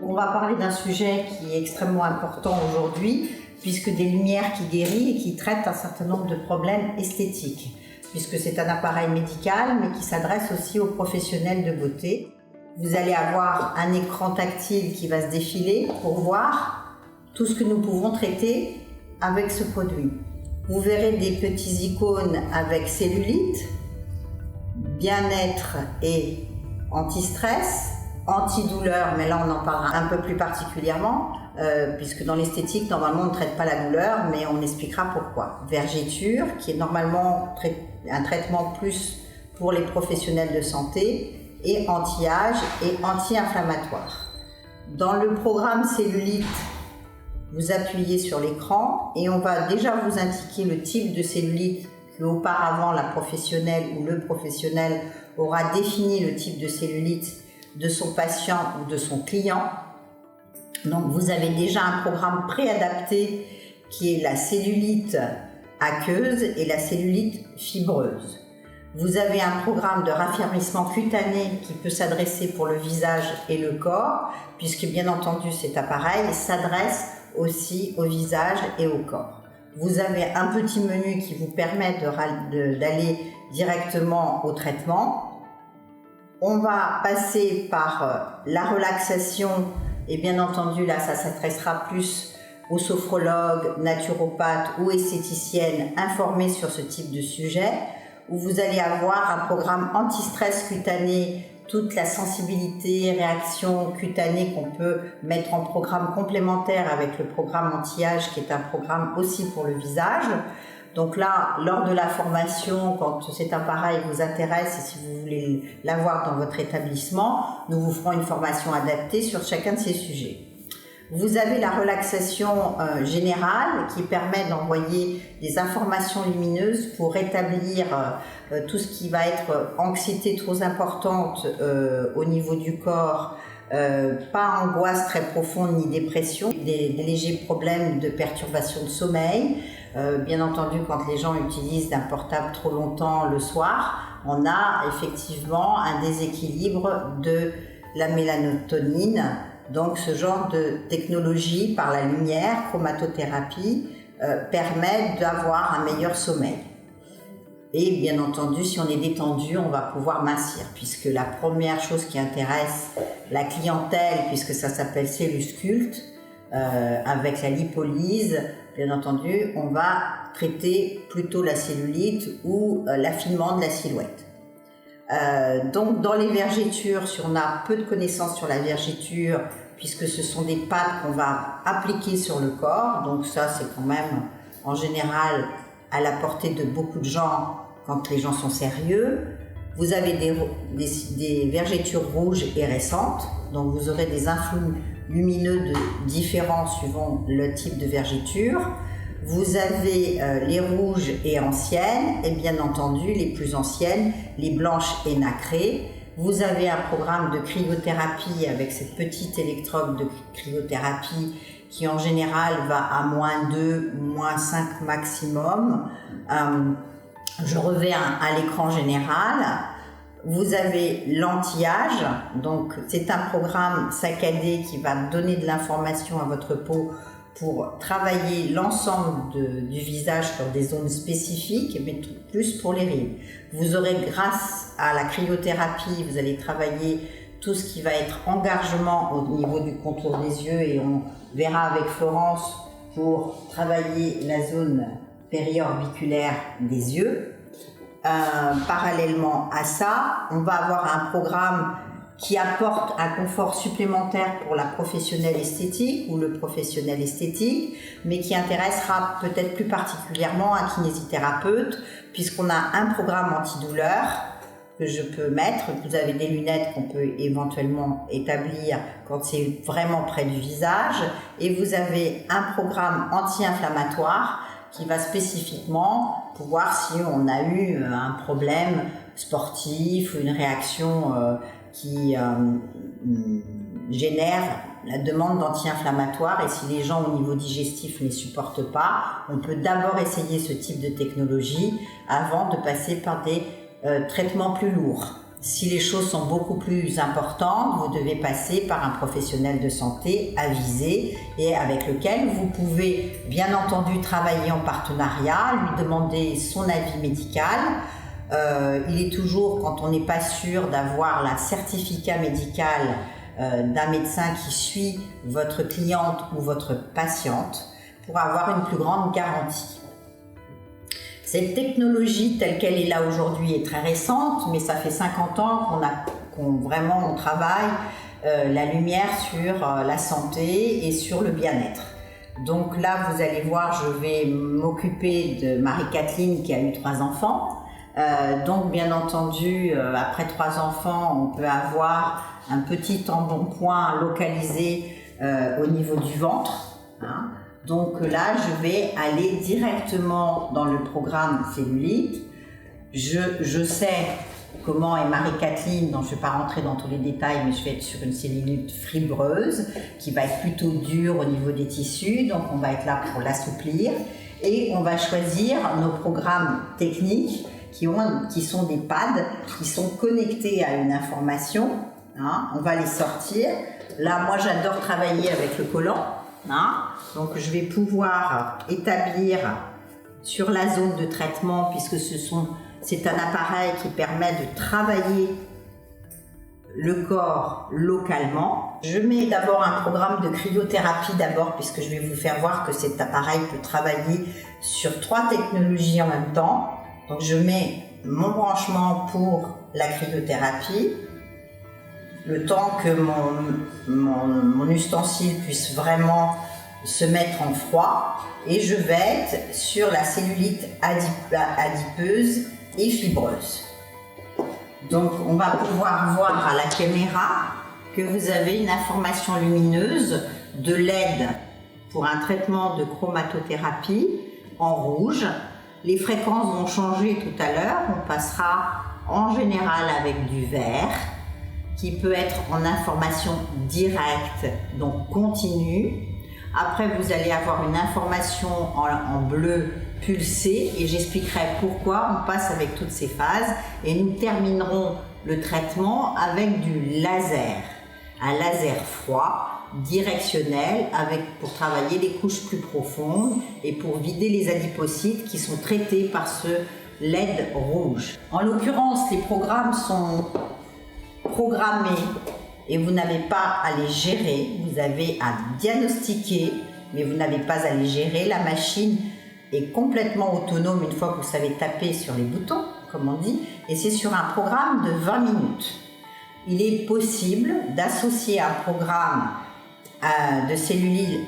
On va parler d'un sujet qui est extrêmement important aujourd'hui, puisque des lumières qui guérissent et qui traitent un certain nombre de problèmes esthétiques, puisque c'est un appareil médical, mais qui s'adresse aussi aux professionnels de beauté. Vous allez avoir un écran tactile qui va se défiler pour voir tout ce que nous pouvons traiter avec ce produit. Vous verrez des petits icônes avec cellulite, bien-être et anti-stress, antidouleur, mais là on en parlera un peu plus particulièrement, puisque dans l'esthétique, normalement on ne traite pas la douleur, mais on expliquera pourquoi. Vergeture, qui est normalement un traitement plus pour les professionnels de santé, et anti-âge et anti-inflammatoire. Dans le programme cellulite, vous appuyez sur l'écran et on va déjà vous indiquer le type de cellulite qu'auparavant la professionnelle ou le professionnel aura défini le type de cellulite de son patient ou de son client. Donc vous avez déjà un programme préadapté qui est la cellulite aqueuse et la cellulite fibreuse. Vous avez un programme de raffermissement cutané qui peut s'adresser pour le visage et le corps, puisque bien entendu cet appareil s'adresse aussi au visage et au corps. Vous avez un petit menu qui vous permet d'aller directement au traitement. On va passer par la relaxation et bien entendu là ça s'adressera plus aux sophrologues, naturopathes ou esthéticiennes informés sur ce type de sujet, où vous allez avoir un programme anti-stress cutané, toute la sensibilité, réaction cutanée qu'on peut mettre en programme complémentaire avec le programme anti-âge qui est un programme aussi pour le visage. Donc là, lors de la formation, quand cet appareil vous intéresse et si vous voulez l'avoir dans votre établissement, nous vous ferons une formation adaptée sur chacun de ces sujets. Vous avez la relaxation générale qui permet d'envoyer des informations lumineuses pour rétablir tout ce qui va être anxiété trop importante au niveau du corps, pas angoisse très profonde ni dépression, des légers problèmes de perturbation de sommeil. Bien entendu, quand les gens utilisent un portable trop longtemps le soir, on a effectivement un déséquilibre de la mélatonine. Donc ce genre de technologie par la lumière, chromatothérapie, permet d'avoir un meilleur sommeil. Et bien entendu, si on est détendu, on va pouvoir mincir, puisque la première chose qui intéresse la clientèle, puisque ça s'appelle Cellusculpt, avec la lipolyse, bien entendu, on va traiter plutôt la cellulite ou l'affinement de la silhouette. Donc dans les vergetures, si on a peu de connaissances sur la vergeture, puisque ce sont des pâtes qu'on va appliquer sur le corps, donc ça c'est quand même en général à la portée de beaucoup de gens quand les gens sont sérieux. Vous avez des vergetures rouges et récentes, donc vous aurez des influx lumineux différents suivant le type de vergeture. Vous avez les rouges et anciennes, et bien entendu les plus anciennes, les blanches et nacrées. Vous avez un programme de cryothérapie avec cette petite électrode de cryothérapie qui en général va à -2, -5 maximum. Je reviens à l'écran général. Vous avez l'anti-âge, donc c'est un programme saccadé qui va donner de l'information à votre peau pour travailler l'ensemble du visage sur des zones spécifiques, mais plus pour les rides. Vous aurez, grâce à la cryothérapie, vous allez travailler tout ce qui va être engagement au niveau du contour des yeux, et on verra avec Florence pour travailler la zone périorbiculaire des yeux. Parallèlement à ça, on va avoir un programme qui apporte un confort supplémentaire pour la professionnelle esthétique ou le professionnel esthétique, mais qui intéressera peut-être plus particulièrement un kinésithérapeute, puisqu'on a un programme antidouleur que je peux mettre. Vous avez des lunettes qu'on peut éventuellement établir quand c'est vraiment près du visage, et vous avez un programme anti-inflammatoire qui va spécifiquement pour voir si on a eu un problème sportif ou une réaction qui génère la demande d'anti-inflammatoire, et si les gens au niveau digestif ne les supportent pas, on peut d'abord essayer ce type de technologie avant de passer par des traitements plus lourds. Si les choses sont beaucoup plus importantes, vous devez passer par un professionnel de santé avisé et avec lequel vous pouvez bien entendu travailler en partenariat, lui demander son avis médical. Il est toujours, quand on n'est pas sûr d'avoir la certificat médical d'un médecin qui suit votre cliente ou votre patiente, pour avoir une plus grande garantie. Cette technologie telle qu'elle est là aujourd'hui est très récente, mais ça fait 50 ans qu'on travaille la lumière sur la santé et sur le bien-être. Donc là, vous allez voir, je vais m'occuper de Marie-Kathleen qui a eu 3 enfants. Donc bien entendu, après 3 enfants, on peut avoir un petit embonpoint localisé au niveau du ventre. Hein. Donc là, je vais aller directement dans le programme cellulite. Je sais comment est Marie-Kathleen, donc je ne vais pas rentrer dans tous les détails, mais je vais être sur une cellulite fibreuse qui va être plutôt dure au niveau des tissus, donc on va être là pour l'assouplir. Et on va choisir nos programmes techniques qui sont des pads, qui sont connectés à une information. Hein, on va les sortir. Là, moi, j'adore travailler avec le collant. Hein, donc, je vais pouvoir établir sur la zone de traitement, puisque c'est un appareil qui permet de travailler le corps localement. Je mets d'abord un programme de cryothérapie puisque je vais vous faire voir que cet appareil peut travailler sur 3 technologies en même temps. Donc je mets mon branchement pour la cryothérapie, le temps que mon ustensile puisse vraiment se mettre en froid, et je vais être sur la cellulite adipeuse et fibreuse. Donc on va pouvoir voir à la caméra que vous avez une information lumineuse de LED pour un traitement de chromatothérapie en rouge. Les fréquences vont changer tout à l'heure, on passera en général avec du vert qui peut être en information directe, donc continue. Après vous allez avoir une information en bleu pulsé et j'expliquerai pourquoi on passe avec toutes ces phases, et nous terminerons le traitement avec du laser, un laser froid directionnel pour travailler les couches plus profondes et pour vider les adipocytes qui sont traités par ce LED rouge. En l'occurrence, les programmes sont programmés et vous n'avez pas à les gérer, vous avez à diagnostiquer, mais vous n'avez pas à les gérer. La machine est complètement autonome une fois que vous savez taper sur les boutons, comme on dit, et c'est sur un programme de 20 minutes. Il est possible d'associer un programme de cellulite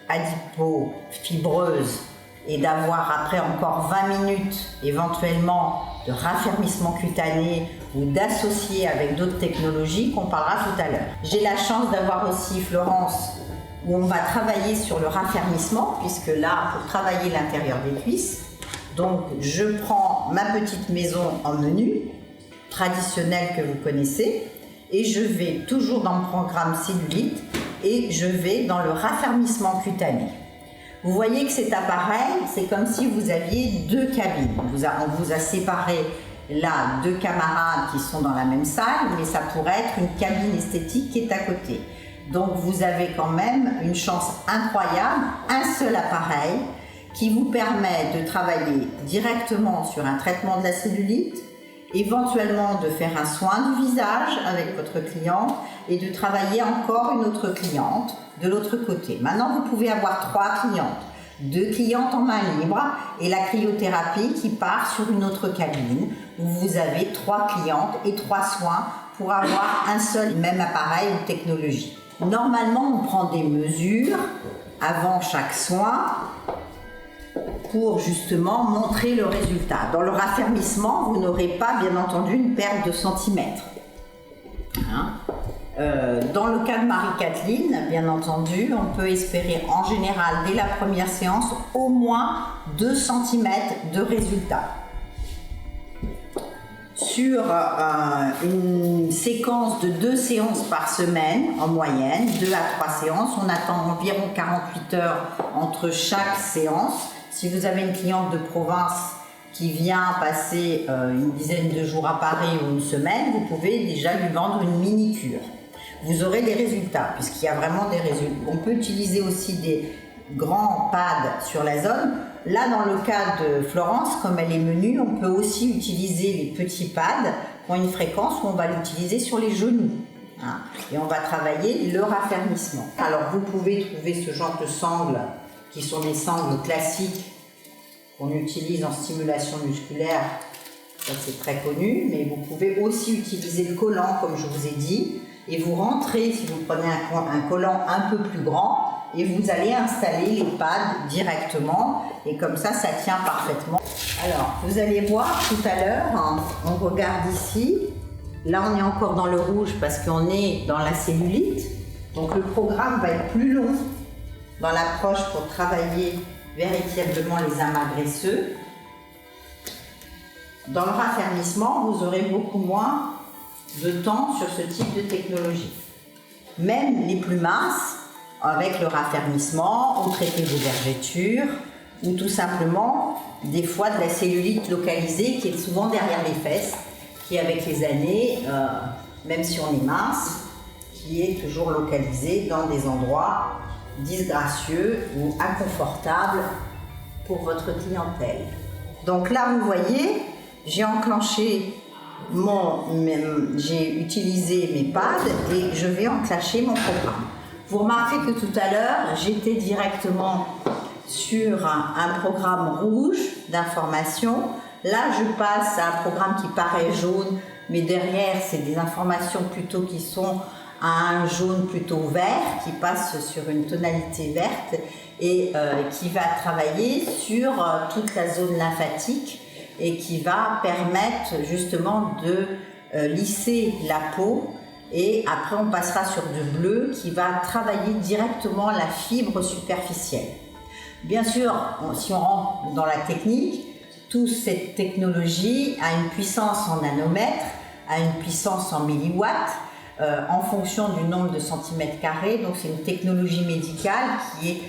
adipofibreuse et d'avoir après encore 20 minutes éventuellement de raffermissement cutané ou d'associer avec d'autres technologies qu'on parlera tout à l'heure. J'ai la chance d'avoir aussi Florence où on va travailler sur le raffermissement, puisque là, pour travailler l'intérieur des cuisses, donc je prends ma petite maison en menu traditionnel que vous connaissez et je vais toujours dans le programme cellulite et je vais dans le raffermissement cutané. Vous voyez que cet appareil, c'est comme si vous aviez 2 cabines. On vous a séparé là 2 camarades qui sont dans la même salle, mais ça pourrait être une cabine esthétique qui est à côté. Donc vous avez quand même une chance incroyable, un seul appareil qui vous permet de travailler directement sur un traitement de la cellulite, éventuellement de faire un soin du visage avec votre cliente et de travailler encore une autre cliente de l'autre côté. Maintenant, vous pouvez avoir 3 clientes, 2 clientes en main libre et la cryothérapie qui part sur une autre cabine où vous avez 3 clientes et 3 soins pour avoir un seul même appareil ou technologie. Normalement, on prend des mesures avant chaque soin pour justement montrer le résultat. Dans le raffermissement, vous n'aurez pas bien entendu une perte de centimètres. Hein? Dans le cas de Marie-Kathleen, bien entendu, on peut espérer en général dès la première séance au moins 2 cm de résultat. Sur une séquence de 2 séances par semaine, en moyenne, 2 à 3 séances, on attend environ 48 heures entre chaque séance. Si vous avez une cliente de province, qui vient passer une dizaine de jours à Paris ou une semaine, vous pouvez déjà lui vendre une mini-cure. Vous aurez des résultats, puisqu'il y a vraiment des résultats. On peut utiliser aussi des grands pads sur la zone. Là, dans le cas de Florence, comme elle est menue, on peut aussi utiliser les petits pads qui ont une fréquence où on va l'utiliser sur les genoux. Hein, et on va travailler le raffermissement. Alors, vous pouvez trouver ce genre de sangles, qui sont des sangles classiques qu'on utilise en stimulation musculaire. Ça, c'est très connu, mais vous pouvez aussi utiliser le collant, comme je vous ai dit, et vous rentrez, si vous prenez un collant un peu plus grand, et vous allez installer les pads directement, et comme ça tient parfaitement. Alors, vous allez voir tout à l'heure, hein, on regarde ici, là on est encore dans le rouge parce qu'on est dans la cellulite, donc le programme va être plus long dans l'approche pour travailler véritablement les amas graisseux. Dans le raffermissement, vous aurez beaucoup moins de temps sur ce type de technologie. Même les plus minces, avec le raffermissement, ont traité des vergetures ou tout simplement des fois de la cellulite localisée qui est souvent derrière les fesses, qui avec les années, même si on est mince, qui est toujours localisée dans des endroits disgracieux ou inconfortables pour votre clientèle. Donc là, vous voyez, j'ai enclenché j'ai utilisé mes pads et je vais enclencher mon programme. Vous remarquez que tout à l'heure, j'étais directement sur un programme rouge d'information. Là, je passe à un programme qui paraît jaune, mais derrière, c'est des informations plutôt qui sont à un jaune plutôt vert, qui passe sur une tonalité verte et qui va travailler sur toute la zone lymphatique et qui va permettre justement de lisser la peau. Et après, on passera sur du bleu qui va travailler directement la fibre superficielle. Bien sûr, si on rentre dans la technique, toute cette technologie a une puissance en nanomètres, a une puissance en milliwatts, en fonction du nombre de centimètres carrés. Donc c'est une technologie médicale qui est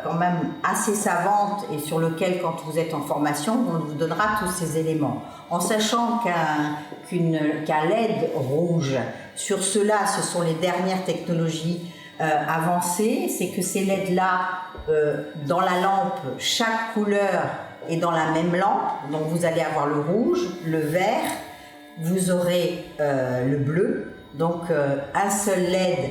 quand même assez savante et sur lequel, quand vous êtes en formation, on vous donnera tous ces éléments. En sachant qu'un LED rouge, sur cela, ce sont les dernières technologies avancées, c'est que ces LED-là, dans la lampe, chaque couleur est dans la même lampe. Donc vous allez avoir le rouge, le vert, vous aurez le bleu. Donc un seul LED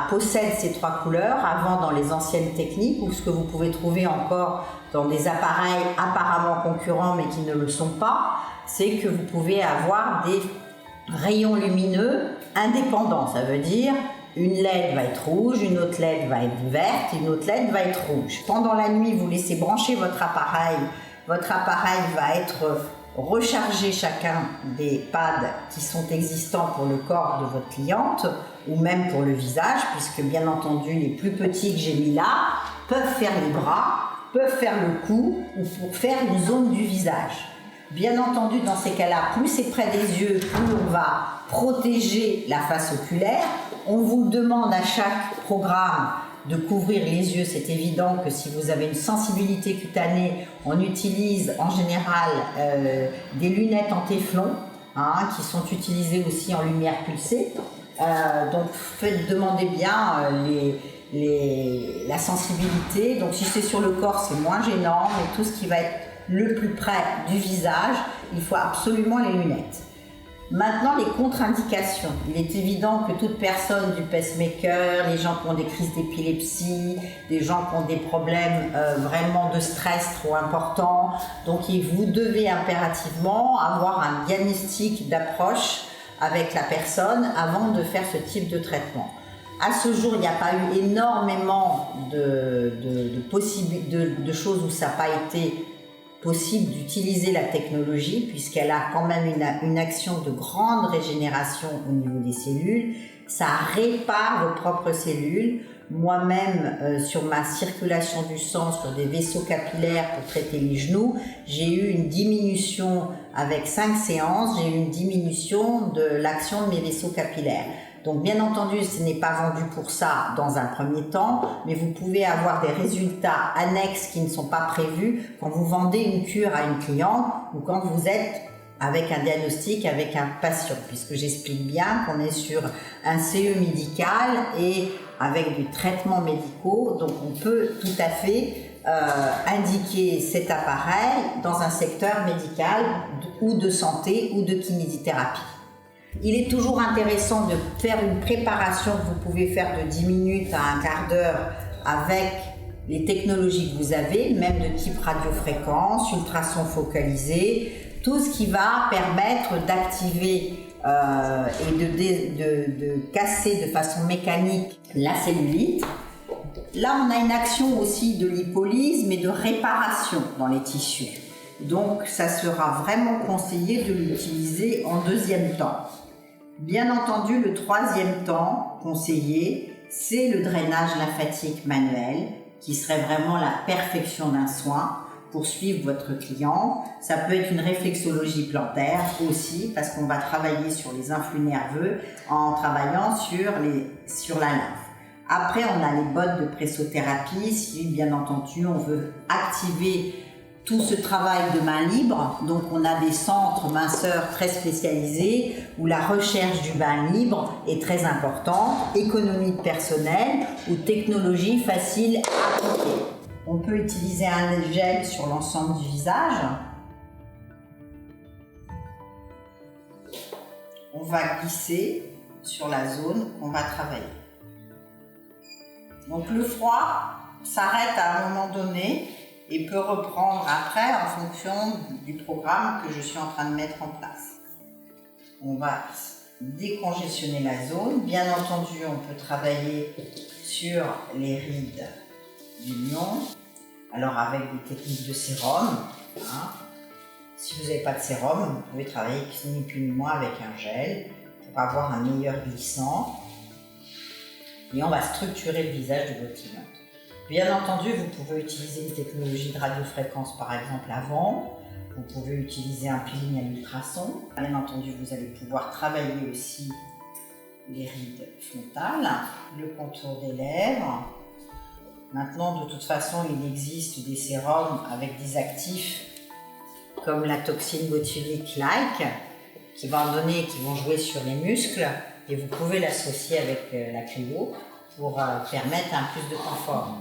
possède ces trois couleurs. Avant, dans les anciennes techniques, ou ce que vous pouvez trouver encore dans des appareils apparemment concurrents mais qui ne le sont pas, c'est que vous pouvez avoir des rayons lumineux indépendants. Ça veut dire une LED va être rouge, une autre LED va être verte, une autre LED va être rouge. Pendant la nuit, vous laissez brancher votre appareil va être recharger chacun des pads qui sont existants pour le corps de votre cliente ou même pour le visage, puisque bien entendu les plus petits que j'ai mis là peuvent faire les bras, peuvent faire le cou ou pour faire une zone du visage. Bien entendu, dans ces cas-là, plus c'est près des yeux, plus on va protéger la face oculaire. On vous demande à chaque programme de couvrir les yeux. C'est évident que si vous avez une sensibilité cutanée, on utilise en général des lunettes en téflon, qui sont utilisées aussi en lumière pulsée. Donc demandez bien la sensibilité. Donc si c'est sur le corps, c'est moins gênant, mais tout ce qui va être le plus près du visage, il faut absolument les lunettes. Maintenant, les contre-indications. Il est évident que toute personne du pacemaker, les gens qui ont des crises d'épilepsie, des gens qui ont des problèmes vraiment de stress trop importants, donc vous devez impérativement avoir un diagnostic d'approche avec la personne avant de faire ce type de traitement. À ce jour, il n'y a pas eu énormément de choses où ça n'a pas été possible d'utiliser la technologie, puisqu'elle a quand même une action de grande régénération au niveau des cellules. Ça répare vos propres cellules. moi-même, sur ma circulation du sang, sur des vaisseaux capillaires pour traiter les genoux, j'ai eu une diminution, avec 5 séances, j'ai eu une diminution de l'action de mes vaisseaux capillaires. Donc bien entendu, ce n'est pas vendu pour ça dans un premier temps, mais vous pouvez avoir des résultats annexes qui ne sont pas prévus quand vous vendez une cure à une cliente ou quand vous êtes avec un diagnostic avec un patient, puisque j'explique bien qu'on est sur un CE médical et avec des traitements médicaux, donc on peut tout à fait indiquer cet appareil dans un secteur médical ou de santé ou de kinésithérapie. Il est toujours intéressant de faire une préparation que vous pouvez faire de 10 minutes à un quart d'heure avec les technologies que vous avez, même de type radiofréquence, ultrasons focalisé, tout ce qui va permettre d'activer et de casser de façon mécanique la cellulite. Là, on a une action aussi de lipolyse, mais de réparation dans les tissus. Donc, ça sera vraiment conseillé de l'utiliser en deuxième temps. Bien entendu, le troisième temps conseillé, c'est le drainage lymphatique manuel, qui serait vraiment la perfection d'un soin pour suivre votre client. Ça peut être une réflexologie plantaire aussi, parce qu'on va travailler sur les influx nerveux en travaillant sur la lymphe. Après, on a les bottes de pressothérapie, si bien entendu on veut activer tout ce travail de main libre. Donc on a des centres minceurs très spécialisés où la recherche du bain libre est très importante, économie de personnel ou technologie facile à appliquer. On peut utiliser un gel sur l'ensemble du visage. On va glisser sur la zone qu'on va travailler. Donc le froid s'arrête à un moment donné et peut reprendre après en fonction du programme que je suis en train de mettre en place. On va décongestionner la zone. Bien entendu, on peut travailler sur les rides du lion, alors avec des techniques de sérum. Si vous n'avez pas de sérum, vous pouvez travailler ni plus ni moins avec un gel pour avoir un meilleur glissant. Et on va structurer le visage de votre cliente. Bien entendu, vous pouvez utiliser une technologie de radiofréquence, par exemple avant. Vous pouvez utiliser un peeling à l'ultrason. Bien entendu, vous allez pouvoir travailler aussi les rides frontales, le contour des lèvres. Maintenant, de toute façon, il existe des sérums avec des actifs comme la toxine botulique-like qui vont jouer sur les muscles et vous pouvez l'associer avec la cryo pour permettre un plus de confort.